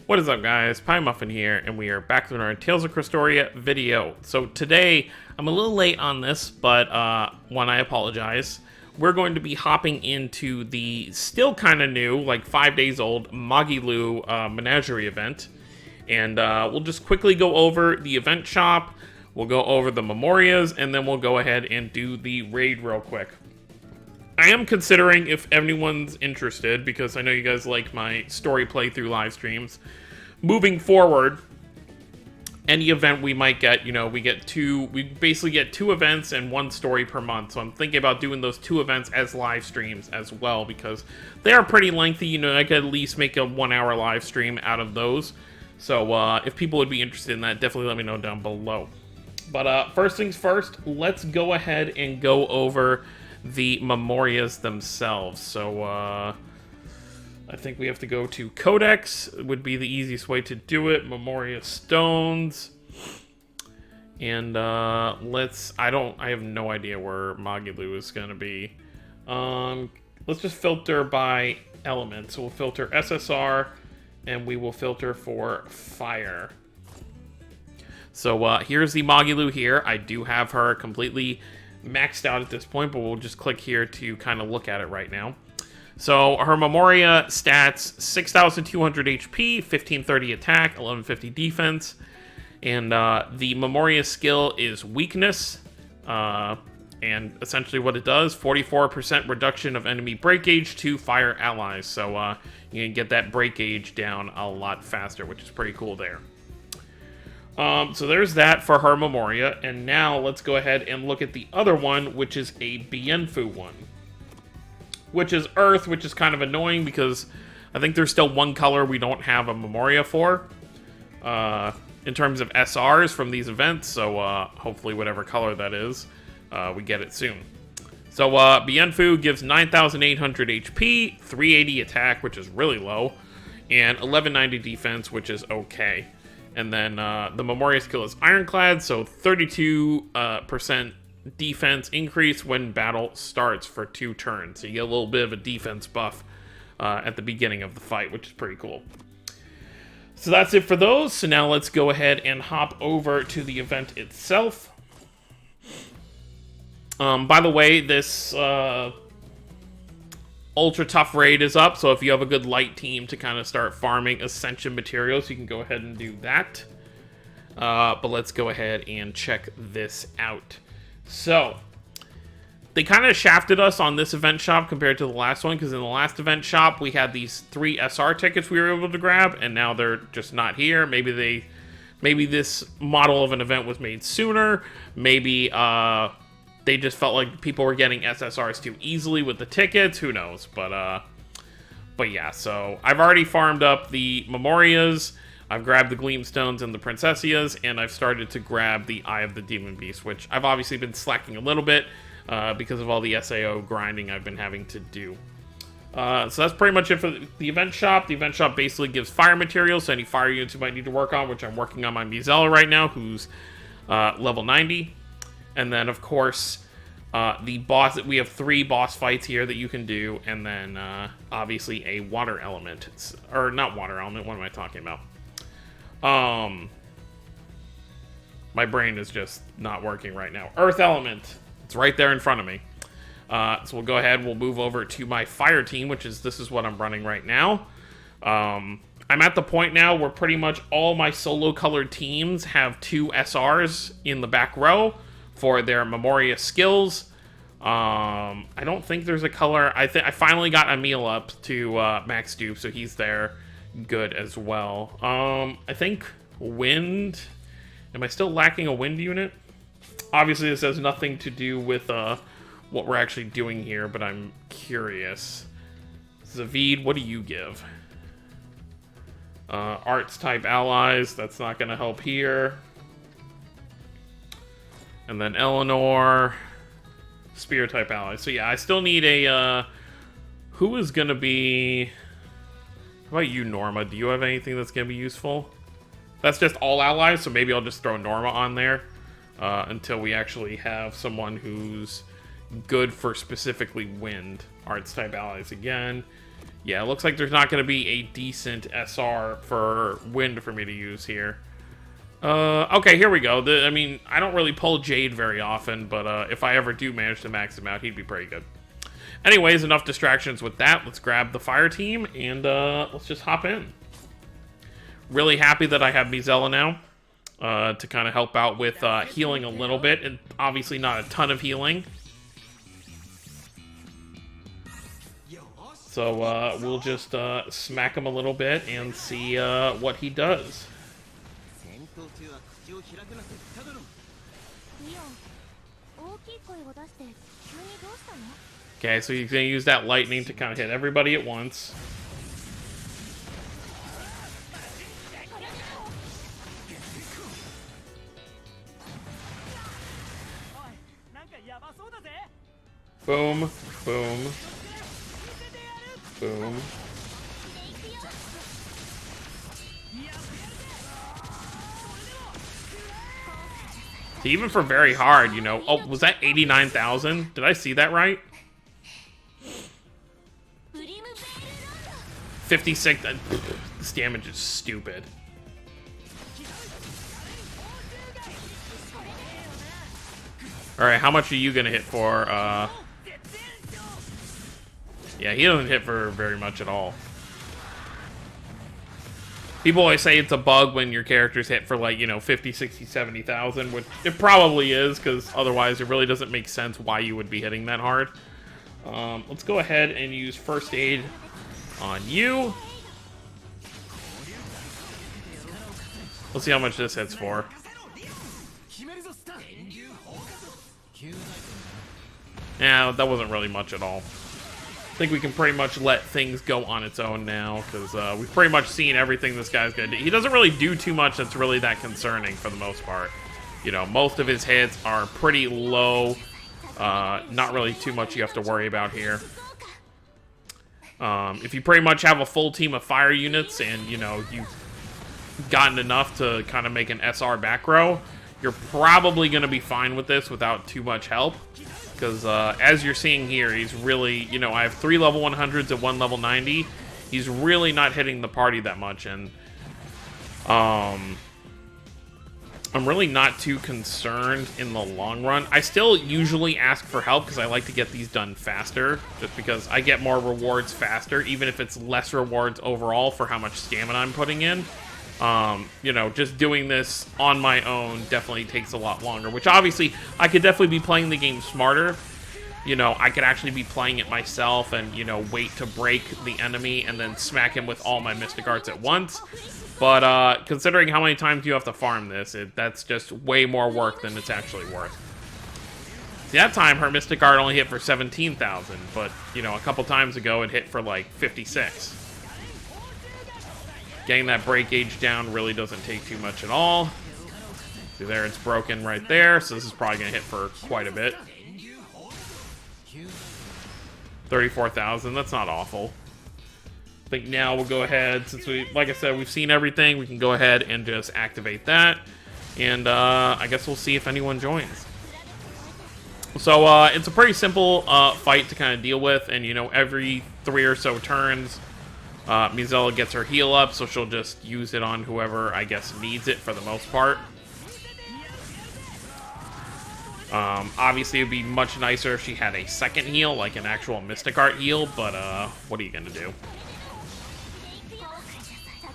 What is up, guys? Pie Muffin here, and we are back with our Tales of Crestoria video. So today, I'm a little late on this, but one, I apologize. We're going to be hopping into the still kind of new, like 5 days old, Magilou Menagerie event. And we'll just quickly go over the event shop, we'll go over the Memorias, and then we'll go ahead and do the raid real quick. I am considering, if anyone's interested, because I know you guys like my story playthrough live streams, moving forward, any event we might get, you know, we basically get 2 events and 1 story per month. So I'm thinking about doing those 2 events as live streams as well, because they are pretty lengthy. You know, I could at least make a 1-hour live stream out of those. So if people would be interested in that, definitely let me know down below. But first things first, let's go ahead and go over the Memorias themselves. So I think we have to go to Codex, would be the easiest way to do it. Memoria Stones. And I have no idea where Magilou is gonna be. Let's just filter by element. So we'll filter SSR and we will filter for fire. So here's the Magilou here. I do have her completely maxed out at this point, but we'll just click here to kind of look at it right now. So her Memoria stats, 6,200 HP, 1530 attack, 1150 defense, and the Memoria skill is weakness, and essentially what it does, 44% reduction of enemy break gauge to fire allies, so you can get that break gauge down a lot faster, which is pretty cool there. So there's that for her Memoria, and now let's go ahead and look at the other one, which is a Bienfu one. Which is Earth, which is kind of annoying because I think there's still one color we don't have a Memoria for. In terms of SRs from these events, so hopefully whatever color that is, we get it soon. So Bienfu gives 9,800 HP, 380 attack, which is really low, and 1190 defense, which is okay. And then the Memoria skill is Ironclad, so 32% defense increase when battle starts for 2 turns. So you get a little bit of a defense buff at the beginning of the fight, which is pretty cool. So that's it for those. So now let's go ahead and hop over to the event itself. By the way, this Ultra Tough raid is up, so if you have a good light team to kind of start farming Ascension materials, you can go ahead and do that. But let's go ahead and check this out. So, they kind of shafted us on this event shop compared to the last one, because in the last event shop, we had these 3 SR tickets we were able to grab, and now they're just not here. Maybe this model of an event was made sooner. Maybe, they just felt like people were getting SSRs too easily with the tickets. Who knows? But yeah, so I've already farmed up the Memorias. I've grabbed the Gleamstones and the Princessias, and I've started to grab the Eye of the Demon Beast, which I've obviously been slacking a little bit because of all the SAO grinding I've been having to do. So that's pretty much it for the event shop. The event shop basically gives fire materials, so any fire units you might need to work on, which I'm working on my Mizella right now, who's level 90. And then, of course, the boss, we have 3 boss fights here that you can do, and then obviously a water element. Or not water element, what am I talking about? My brain is just not working right now. Earth element. It's right there in front of me. So we'll go ahead, we'll move over to my fire team, this is what I'm running right now. I'm at the point now where pretty much all my solo colored teams have 2 SRs in the back row for their Memoria skills. I don't think there's a color. I finally got Emil up to max dupe, so he's there. Good as well. I think wind. Am I still lacking a wind unit? Obviously, this has nothing to do with what we're actually doing here, but I'm curious. Zavid, what do you give? Arts type allies. That's not going to help here. And then Eleanor, spear type allies. So yeah, I still need a. Who is going to be? How about you, Norma? Do you have anything that's going to be useful? That's just all allies, so maybe I'll just throw Norma on there until we actually have someone who's good for specifically wind. Arts type allies again. Yeah, it looks like there's not going to be a decent SR for Wind for me to use here. Okay, here we go. I mean, I don't really pull Jade very often, but if I ever do manage to max him out, he'd be pretty good. Anyways, enough distractions with that. Let's grab the fire team, and let's just hop in. Really happy that I have Mizella now to kind of help out with healing a little bit, and obviously not a ton of healing. So we'll just smack him a little bit and see what he does. Okay, so he's going to use that lightning to kind of hit everybody at once. Boom, boom, boom. So even for very hard, you know... Oh, was that 89,000? Did I see that right? 56... This damage is stupid. Alright, how much are you gonna hit for? Yeah, he doesn't hit for very much at all. People always say it's a bug when your characters hit for, like, you know, 50, 60, 70,000, which it probably is, because otherwise it really doesn't make sense why you would be hitting that hard. Let's go ahead and use First Aid on you. Let's see how much this hits for. Yeah, that wasn't really much at all. I think we can pretty much let things go on its own now, because we've pretty much seen everything this guy's gonna do. He doesn't really do too much that's really that concerning for the most part. You know, most of his hits are pretty low. Not really too much you have to worry about here. If you pretty much have a full team of fire units and, you know, you've gotten enough to kind of make an SR back row, you're probably going to be fine with this without too much help. Because as you're seeing here, he's really, you know, I have 3 level 100s and 1 level 90. He's really not hitting the party that much, and I'm really not too concerned in the long run. I still usually ask for help because I like to get these done faster, just because I get more rewards faster, even if it's less rewards overall for how much stamina I'm putting in. You know, just doing this on my own definitely takes a lot longer, which obviously I could definitely be playing the game smarter. You know, I could actually be playing it myself and, you know, wait to break the enemy and then smack him with all my Mystic Arts at once. But considering how many times you have to farm this, that's just way more work than it's actually worth. See, that time her Mystic Art only hit for 17,000, but, you know, a couple times ago it hit for like 56. Getting that break gauge down really doesn't take too much at all. See there, it's broken right there, so this is probably going to hit for quite a bit. 34,000, that's not awful. I think now we'll go ahead, since we, like I said, we've seen everything, we can go ahead and just activate that. And I guess we'll see if anyone joins. So it's a pretty simple fight to kind of deal with, and you know, every 3 or so turns, Mizella gets her heal up, so she'll just use it on whoever, I guess, needs it for the most part. Obviously, it would be much nicer if she had a second heal, like an actual Mystic Art heal, but what are you going to do?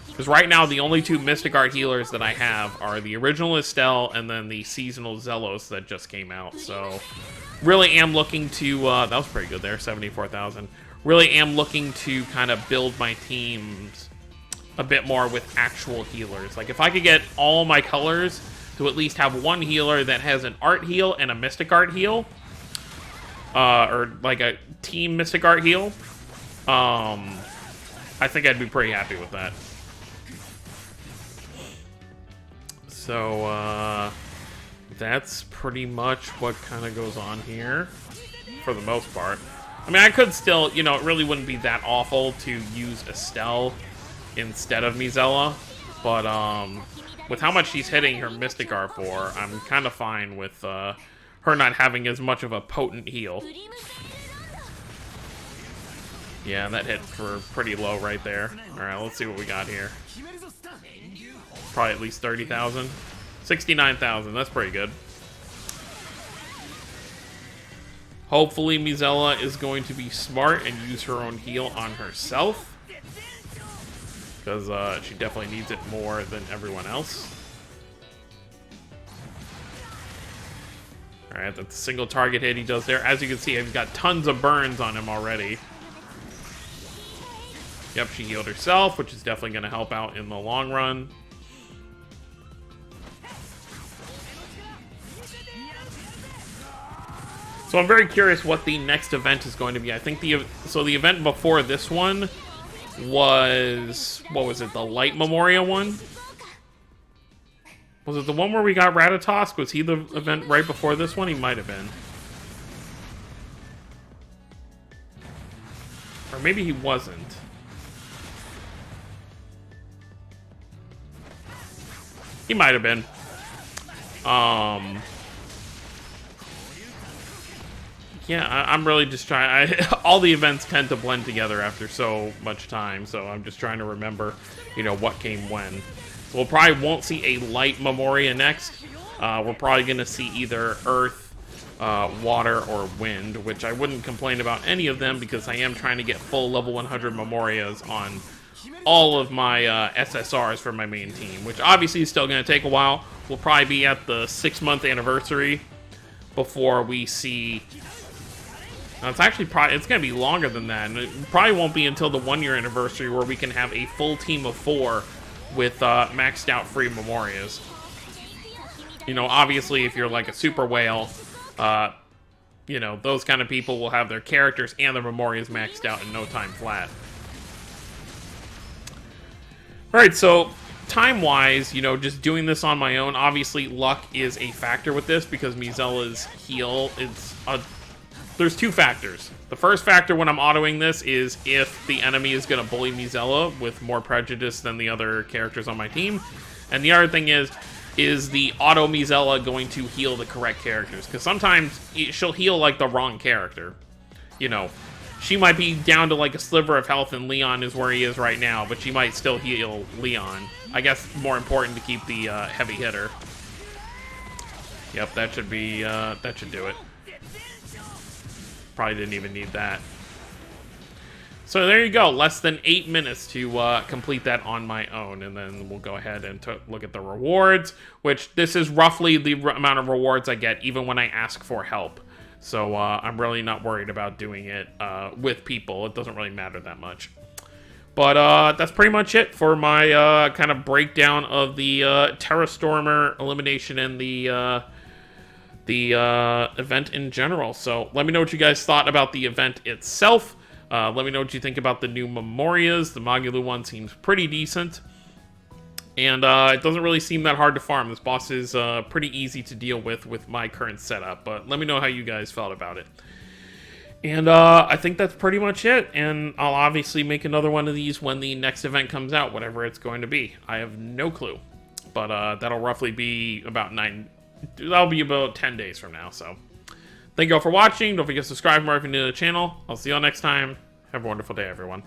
Because right now, the only 2 Mystic Art healers that I have are the original Estelle and then the seasonal Zelos that just came out, so really am looking to, that was pretty good there, 74,000. Really am looking to kind of build my teams a bit more with actual healers. Like, if I could get all my colors to at least have one healer that has an art heal and a Mystic Art heal, or like a team Mystic Art heal, I think I'd be pretty happy with that. So, that's pretty much what kind of goes on here, for the most part. I mean, I could still, you know, it really wouldn't be that awful to use Estelle instead of Mizella, but, with how much she's hitting her Mystic Art for, I'm kind of fine with, her not having as much of a potent heal. Yeah, that hit for pretty low right there. Alright, let's see what we got here. Probably at least 30,000. 69,000, that's pretty good. Hopefully Mizella is going to be smart and use her own heal on herself. Because she definitely needs it more than everyone else. Alright, that's a single target hit he does there. As you can see, he's got tons of burns on him already. Yep, she healed herself, which is definitely going to help out in the long run. So I'm very curious what the next event is going to be. I think the event before this one was, what was it, the Light Memoria one? Was it the one where we got Ratatosk? Was he the event right before this one? He might have been. Or maybe he wasn't. He might have been. Yeah, I'm really just trying. All the events tend to blend together after so much time, so I'm just trying to remember, you know, what came when. So we'll probably won't see a Light Memoria next. We're probably going to see either Earth, Water, or Wind, which I wouldn't complain about any of them because I am trying to get full level 100 Memorias on all of my SSRs for my main team, which obviously is still going to take a while. We'll probably be at the 6-month anniversary before we see... Now, it's actually probably, it's going to be longer than that, and it probably won't be until the 1-year anniversary where we can have a full team of 4 with maxed out free Memorias. You know, obviously, if you're like a Super Whale, you know, those kind of people will have their characters and their Memorias maxed out in no time flat. Alright, so time-wise, you know, just doing this on my own, obviously luck is a factor with this because Mizella's heal, there's 2 factors. The first factor when I'm autoing this is if the enemy is going to bully Mizella with more prejudice than the other characters on my team. And the other thing is the auto Mizella going to heal the correct characters? Because sometimes she'll heal like the wrong character. You know, she might be down to like a sliver of health and Leon is where he is right now, but she might still heal Leon. I guess more important to keep the heavy hitter. Yep, that should be, that should do it. Probably didn't even need that. So there you go, less than 8 minutes to complete that on my own, and then we'll go ahead and look at the rewards, which this is roughly the amount of rewards I get even when I ask for help. So I'm really not worried about doing it with people. It doesn't really matter that much. But that's pretty much it for my kind of breakdown of the Terra Stormer elimination and the event in general. So let me know what you guys thought about the event itself. Let me know what you think about the new Memorias. The Magilou one seems pretty decent. And it doesn't really seem that hard to farm. This boss is pretty easy to deal with my current setup. But let me know how you guys felt about it. And I think that's pretty much it. And I'll obviously make another one of these when the next event comes out, whatever it's going to be. I have no clue. But that'll roughly be about 10 days from now. So thank you all for watching. Don't forget to subscribe more if you're new to the channel. I'll see you all next time. Have a wonderful day, everyone.